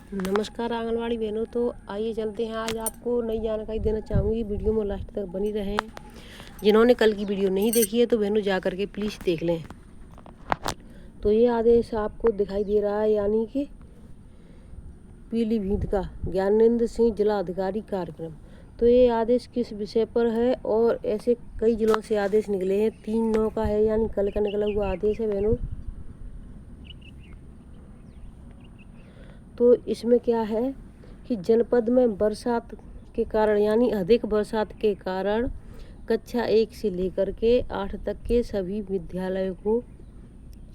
नमस्कार आंगनवाड़ी बहनों। तो आइए चलते हैं, आज आपको नई जानकारी देना चाहूँगी। वीडियो में लास्ट तक बनी रहें। जिन्होंने कल की वीडियो नहीं देखी है तो बहनों जा करके प्लीज़ देख लें। तो ये आदेश आपको दिखाई दे रहा है, यानी कि पीलीभीत का ज्ञानेंद्र सिंह जिला अधिकारी कार्यक्रम। तो ये आदेश किस विषय पर है और ऐसे कई जिलों से आदेश निकले हैं। 3/9 का है, यानी कल का निकला हुआ आदेश है बहनों। तो इसमें क्या है कि जनपद में बरसात के कारण, यानी अधिक बरसात के कारण कक्षा 1 से लेकर के 8 तक के सभी विद्यालयों को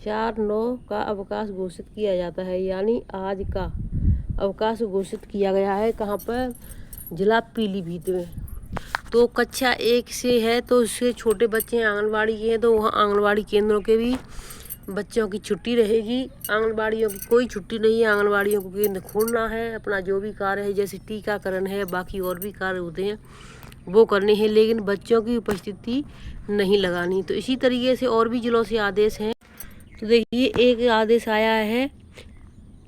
4/9 का अवकाश घोषित किया जाता है। यानी आज का अवकाश घोषित किया गया है। कहाँ पर? जिला पीलीभीत में। तो कक्षा 1 से है तो उससे छोटे बच्चे आंगनबाड़ी के हैं, तो वहाँ आंगनबाड़ी केंद्रों के भी बच्चों की छुट्टी रहेगी। आंगनबाड़ियों की कोई छुट्टी नहीं है। आंगनबाड़ियों को केंद्र खोलना है, अपना जो भी कार्य है, जैसे टीकाकरण है, बाकी और भी कार्य होते हैं वो करने हैं, लेकिन बच्चों की उपस्थिति नहीं लगानी। तो इसी तरीके से और भी जिलों से आदेश हैं। तो देखिए, एक आदेश आया है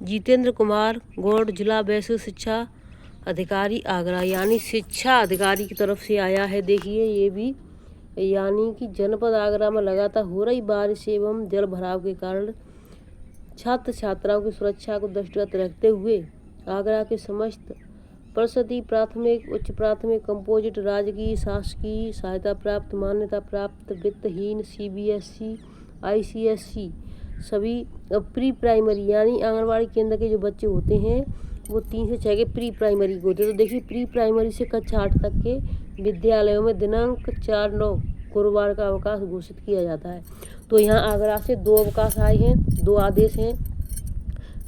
जितेंद्र कुमार गौड़, जिला वैश्विक शिक्षा अधिकारी आगरा, यानी शिक्षा अधिकारी की तरफ से आया है। देखिए ये भी, यानी कि जनपद आगरा में लगातार हो रही बारिश एवं जल भराव के कारण छात्र छात्राओं की सुरक्षा को दृष्टिगत रखते हुए आगरा के समस्त परिषदीय प्राथमिक, उच्च प्राथमिक, कंपोजिट, राजकीय, शासकीय, सहायता प्राप्त, मान्यता प्राप्त, वित्तहीन, CBSE, ICSE सभी प्री प्राइमरी, यानी आंगनबाड़ी केंद्र के जो बच्चे होते हैं वो 3 से 6 के प्री प्राइमरी को होते हैं। तो देखिए, प्री प्राइमरी से कक्षा 8 तक के विद्यालयों में दिनांक 4/9 गुरुवार का अवकाश घोषित किया जाता है। तो यहाँ आगरा से 2 अवकाश आए हैं, 2 आदेश हैं।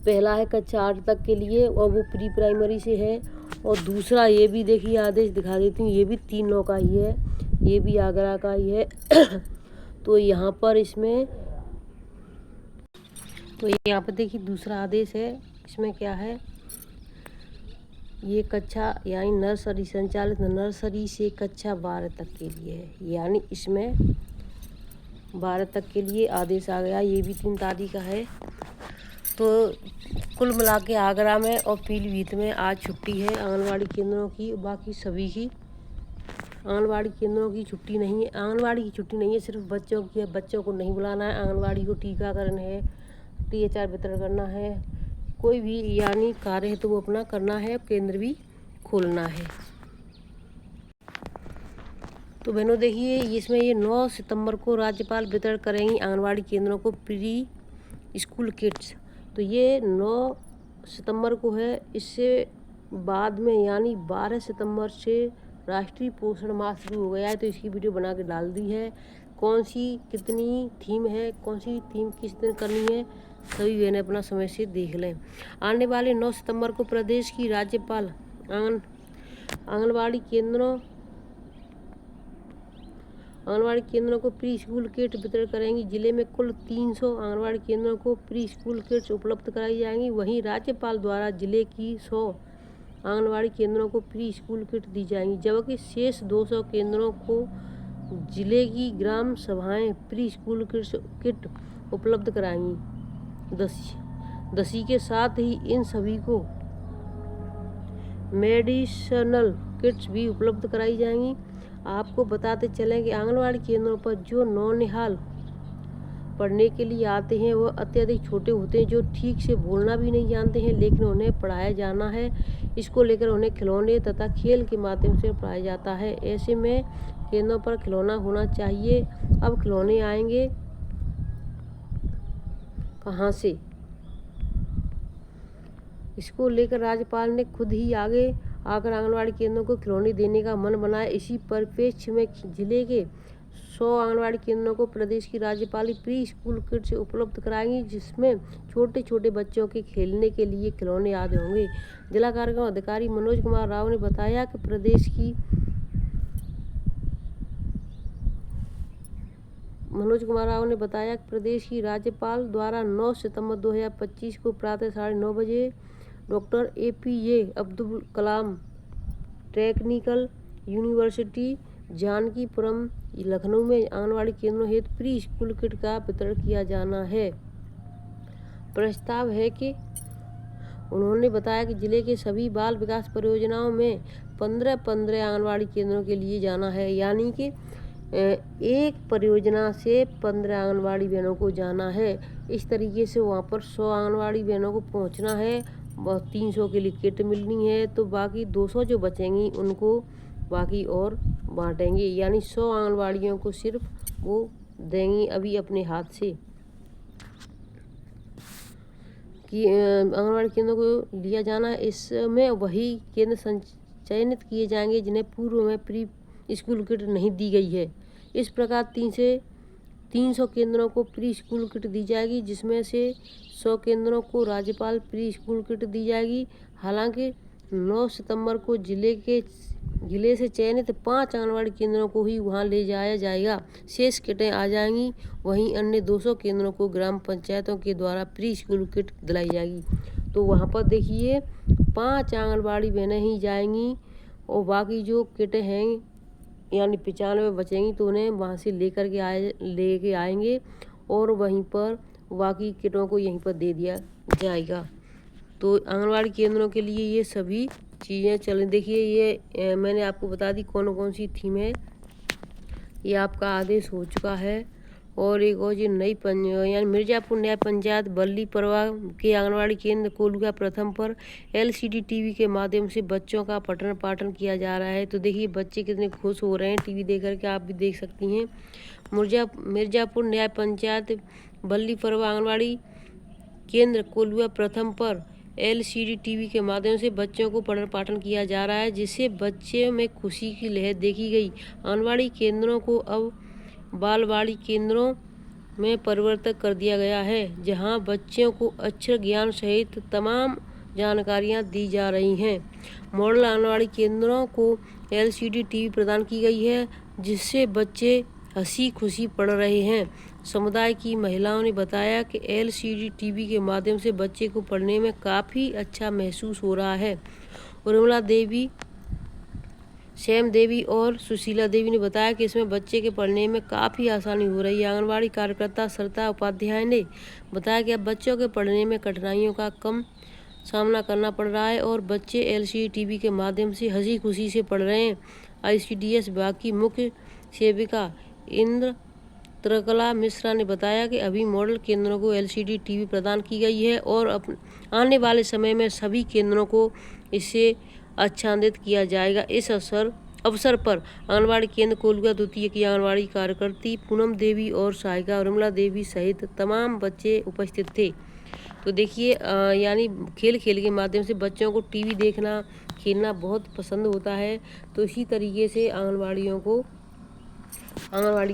पहला है कक्षा 8 तक के लिए और वो प्री प्राइमरी से है, और दूसरा ये भी देखिए आदेश दिखा देती हूँ, ये भी 3/9 का ही है, ये भी आगरा का ही है। तो यहाँ पर इसमें, तो यहाँ पर देखिए दूसरा आदेश है। इसमें क्या है, ये कक्षा यानी नर्सरी संचालित नर्सरी से कक्षा 12 तक के लिए है, यानी इसमें 12 तक के लिए आदेश आ गया। ये भी 3 तारीख का है। तो कुल मिला के आगरा में और पीलीभीत में आज छुट्टी है आंगनबाड़ी केंद्रों की। बाकी सभी की आंगनबाड़ी केंद्रों की छुट्टी नहीं है। आंगनबाड़ी की छुट्टी नहीं है, सिर्फ बच्चों की है। बच्चों को नहीं बुलाना है। आंगनबाड़ी को टीकाकरण है, THR वितरण करना है, कोई भी यानी कार्य है तो वो अपना करना है, केंद्र भी खोलना है। तो बहनों देखिए, इसमें ये 9 सितंबर को राज्यपाल वितरण करेंगी आंगनबाड़ी केंद्रों को प्री स्कूल किट्स। तो ये 9 सितंबर को है। इससे बाद में यानी 12 सितंबर से राष्ट्रीय पोषण माह शुरू हो गया है। तो इसकी वीडियो बना के डाल दी है। कौन सी कितनी थीम है, कौन सी थीम किस दिन करनी है, सभी बहनें अपना समय से देख लें। आने वाले 9 सितंबर को प्रदेश की राज्यपाल आंगनबाड़ी केंद्रों को प्री स्कूल किट वितरण करेंगी। जिले में कुल 300 आंगनबाड़ी केंद्रों को प्री स्कूल किट्स उपलब्ध कराई जाएंगी। वहीं राज्यपाल द्वारा जिले की 100 आंगनबाड़ी केंद्रों को प्री स्कूल किट दी जाएंगी, जबकि शेष 200 केंद्रों को जिले की ग्राम सभाएं प्री स्कूल किट उपलब्ध कराएंगी। दसी के साथ ही इन सभी को मेडिसिनल किट्स भी उपलब्ध कराई जाएंगी। आपको बताते चलें कि आंगनबाड़ी केंद्रों पर जो नौनिहाल पढ़ने के लिए आते हैं वो अत्यधिक छोटे होते हैं, जो ठीक से बोलना भी नहीं जानते हैं, लेकिन उन्हें पढ़ाया जाना है। इसको लेकर उन्हें खिलौने तथा खेल के माध्यम से पढ़ाया जाता है। ऐसे में केंद्रों पर खिलौना होना चाहिए। अब खिलौने आएंगे कहाँ से, इसको लेकर राज्यपाल ने खुद ही आगे आकर आंगनबाड़ी केंद्रों को खिलौने देने का मन बनाया। इसी परिप्रेक्ष्य में जिले के 100 आंगनबाड़ी केंद्रों को प्रदेश की राज्यपाल प्री स्कूल किट्स उपलब्ध कराएंगी, जिसमें छोटे छोटे बच्चों के खेलने के लिए खिलौने आदि होंगे। जिला कार्यक्रम अधिकारी मनोज कुमार राव ने बताया कि प्रदेश की राज्यपाल द्वारा 9 सितंबर 2025 को प्रातः 9:30 बजे doctor APJ Abdul Kalam technical university Jankipuram Lucknow में आंगनबाड़ी केंद्रों हेतु प्री स्कूल किट का वितरण किया जाना है। प्रस्ताव है कि उन्होंने बताया कि जिले के सभी बाल विकास परियोजनाओं में 15-15 आंगनवाड़ी केंद्रों के लिए जाना है, यानी कि एक परियोजना से 15 आंगनवाड़ी बहनों को जाना है। इस तरीके से वहाँ पर 100 आंगनवाड़ी बहनों को पहुँचना है, 300 के लिए किट मिलनी है, तो बाकी 200 जो बचेंगी उनको बाकी और बांटेंगे, यानी 100 आंगनवाड़ियों को सिर्फ वो देंगी अभी अपने हाथ से कि आंगनवाड़ी केंद्रों को लिया जाना है। इसमें वही केंद्र चयनित किए जाएंगे जिन्हें पूर्व में प्री स्कूल किट नहीं दी गई है। इस प्रकार 300 केंद्रों को प्री स्कूल किट दी जाएगी, जिसमें से 100 केंद्रों को राज्यपाल प्री स्कूल किट दी जाएगी। हालांकि 9 सितंबर को जिले से चयनित 5 आंगनवाड़ी केंद्रों को ही वहां ले जाया जाएगा, शेष किटें आ जाएंगी। वहीं अन्य 200 केंद्रों को ग्राम पंचायतों के द्वारा प्री स्कूल किट दिलाई जाएगी। तो वहां पर देखिए 5 आंगनवाड़ी बहनें ही जाएंगी और बाकी जो किटें हैं यानी 95 बचेंगी तो उन्हें वहाँ से लेके आएंगे और वहीं पर बाकी किटों को यहीं पर दे दिया जाएगा। तो आंगनवाड़ी केंद्रों के लिए ये सभी चीज़ें चलें। देखिए ये मैंने आपको बता दी कौन कौन सी थीम है। ये आपका आदेश हो चुका है। और एक और जो यानी मिर्जापुर न्याय पंचायत बल्ली परवा के आंगनवाड़ी केंद्र कोलुआ प्रथम पर LCD टीवी के माध्यम से बच्चों का पठन पाठन किया जा रहा है। तो देखिए बच्चे कितने खुश हो रहे हैं टीवी देख करके, आप भी देख सकती हैं। मिर्जापुर न्याय पंचायत बल्ली परवा आंगनवाड़ी केंद्र कोलुआ प्रथम पर LCD टीवी के माध्यम से बच्चों को पठन पाठन किया जा रहा है, जिससे बच्चे में खुशी की लहर देखी गई। आंगनवाड़ी केंद्रों को अब बालवाड़ी केंद्रों में परिवर्तित कर दिया गया है, जहां बच्चों को अक्षर ज्ञान सहित तमाम जानकारियां दी जा रही हैं। मॉडल आंगनवाड़ी केंद्रों को LCD टीवी प्रदान की गई है, जिससे बच्चे हंसी खुशी पढ़ रहे हैं। समुदाय की महिलाओं ने बताया कि LCD टीवी के माध्यम से बच्चे को पढ़ने में काफ़ी अच्छा महसूस हो रहा है। उर्मिला देवी, श्याम देवी और सुशीला देवी ने बताया कि इसमें बच्चे के पढ़ने में काफ़ी आसानी हो रही है। आंगनवाड़ी कार्यकर्ता सरिता उपाध्याय ने बताया कि अब बच्चों के पढ़ने में कठिनाइयों का कम सामना करना पड़ रहा है और बच्चे LCD टीवी के माध्यम से हंसी खुशी से पढ़ रहे हैं। ICDS विभाग की मुख्य सेविका इंद्र त्रिकला मिश्रा ने बताया कि अभी मॉडल केंद्रों को LCD टीवी प्रदान की गई है और आने वाले समय में सभी केंद्रों को इससे आच्छादित किया जाएगा। इस अवसर पर आंगनवाड़ी केंद्र कोलुआ द्वितीय की आंगनवाड़ी कार्यकर्ती पूनम देवी और सहायिका उर्मिला देवी सहित तमाम बच्चे उपस्थित थे। तो देखिए यानी खेल के माध्यम से बच्चों को टीवी देखना खेलना बहुत पसंद होता है। तो इसी तरीके से आंगनवाड़ी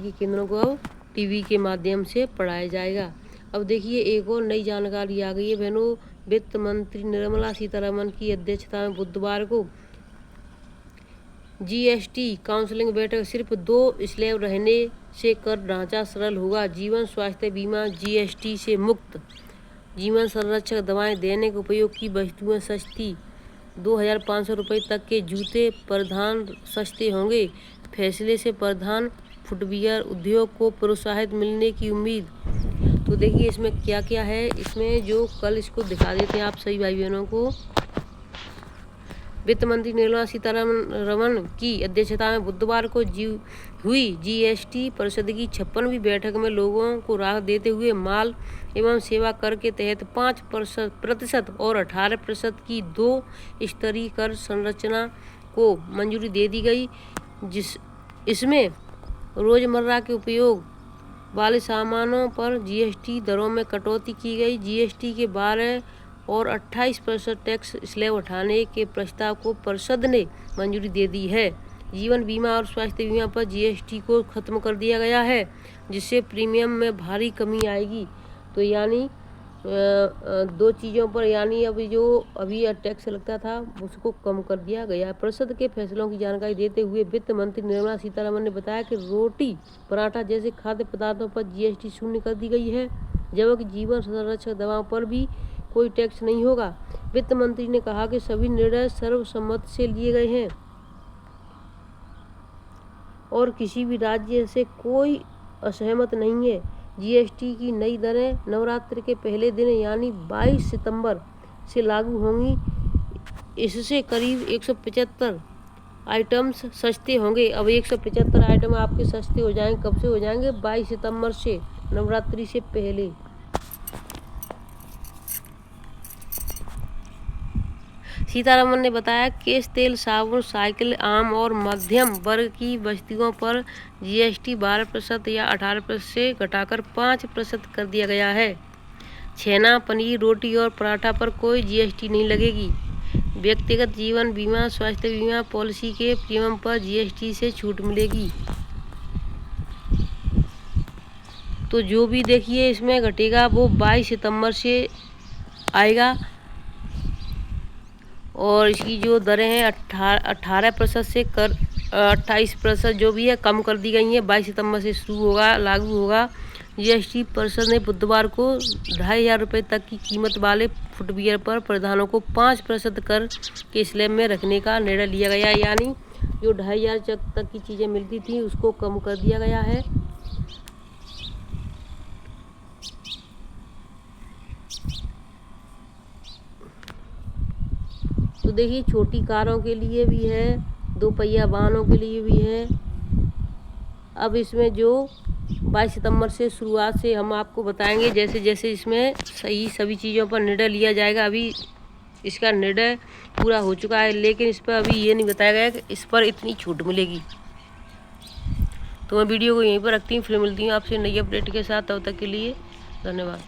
के केंद्रों को अब टीवी के माध्यम से पढ़ाया जाएगा। अब देखिए एक और नई जानकारी आ गई है बहनों। वित्त मंत्री निर्मला सीतारमण की अध्यक्षता में बुधवार को GST काउंसिलिंग बैठक। सिर्फ 2 स्लैब रहने से कर ढांचा सरल होगा। जीवन स्वास्थ्य बीमा GST से मुक्त। जीवन संरक्षक दवाएं दैनिक उपयोग की वस्तुएं सस्ती। 2500 रुपये तक के जूते परिधान सस्ते होंगे। फैसले से परिधान फुटवियर उद्योग को प्रोत्साहन मिलने की उम्मीद। तो देखिए इसमें क्या क्या है, इसमें जो कल इसको दिखा देते हैं आप सभी भाई बहनों को। वित्त मंत्री निर्मला सीतारमण की अध्यक्षता में बुधवार को हुई GST परिषद की 56वीं बैठक में लोगों को राहत देते हुए माल एवं सेवा कर के तहत 5% और 18% की 2 स्तरीय कर संरचना को मंजूरी दे दी गई। इसमें रोजमर्रा के उपयोग वाले सामानों पर GST दरों में कटौती की गई। GST के 12 और 28% टैक्स स्लैब हटाने के प्रस्ताव को परिषद ने मंजूरी दे दी है। जीवन बीमा और स्वास्थ्य बीमा पर GST को खत्म कर दिया गया है, जिससे प्रीमियम में भारी कमी आएगी। तो यानी 2 चीज़ों पर यानी अभी टैक्स लगता था उसको कम कर दिया गया। परिषद के फैसलों की जानकारी देते हुए वित्त मंत्री निर्मला सीतारमण ने बताया कि रोटी पराठा जैसे खाद्य पदार्थों पर GST शून्य कर दी गई है, जबकि जीवन संरक्षक दवाओं पर भी कोई टैक्स नहीं होगा। वित्त मंत्री ने कहा कि सभी निर्णय सर्वसम्मति से लिए गए हैं और किसी भी राज्य से कोई असहमत नहीं है। GST की नई दरें नवरात्र के पहले दिन यानी 22 सितंबर से लागू होंगी। इससे करीब 175 आइटम्स सस्ते होंगे। अब 175 आइटम आपके सस्ते हो जाएंगे। कब से हो जाएंगे? 22 सितंबर से, नवरात्रि से पहले। सीतारमन ने बताया केश तेल, साबुन, साइकिल, आम और मध्यम वर्ग की वस्तुओं पर जीएसटी 12% या 18% से घटाकर 5% कर दिया गया है। छेना, पनीर, रोटी और पराठा पर कोई जीएसटी नहीं लगेगी। व्यक्तिगत जीवन बीमा, स्वास्थ्य बीमा पॉलिसी के प्रीमियम पर जीएसटी से छूट मिलेगी। तो जो भी देखिए इसमें घटेगा वो 22 सितंबर से आएगा। और इसकी जो दरें हैं 18% से 28% जो भी है कम कर दी गई हैं। 22 सितंबर से शुरू होगा, लागू होगा। जीएसटी परिषद ने बुधवार को 2500 रुपये तक की कीमत वाले फुटवियर पर परिधानों को 5% कर के स्लैब में रखने का निर्णय लिया गया। यानी जो 2500 तक की चीज़ें मिलती थी उसको कम कर दिया गया है। तो देखिए छोटी कारों के लिए भी है, 2 पहिया वाहनों के लिए भी है। अब इसमें जो 22 सितंबर से शुरुआत से हम आपको बताएंगे जैसे जैसे इसमें सभी चीज़ों पर निर्णय लिया जाएगा। अभी इसका निर्णय पूरा हो चुका है, लेकिन इस पर अभी ये नहीं बताया गया कि इस पर इतनी छूट मिलेगी। तो मैं वीडियो को यहीं पर रखती हूँ, फिर मिलती हूँ आपसे नई अपडेट के साथ। तब तक के लिए धन्यवाद।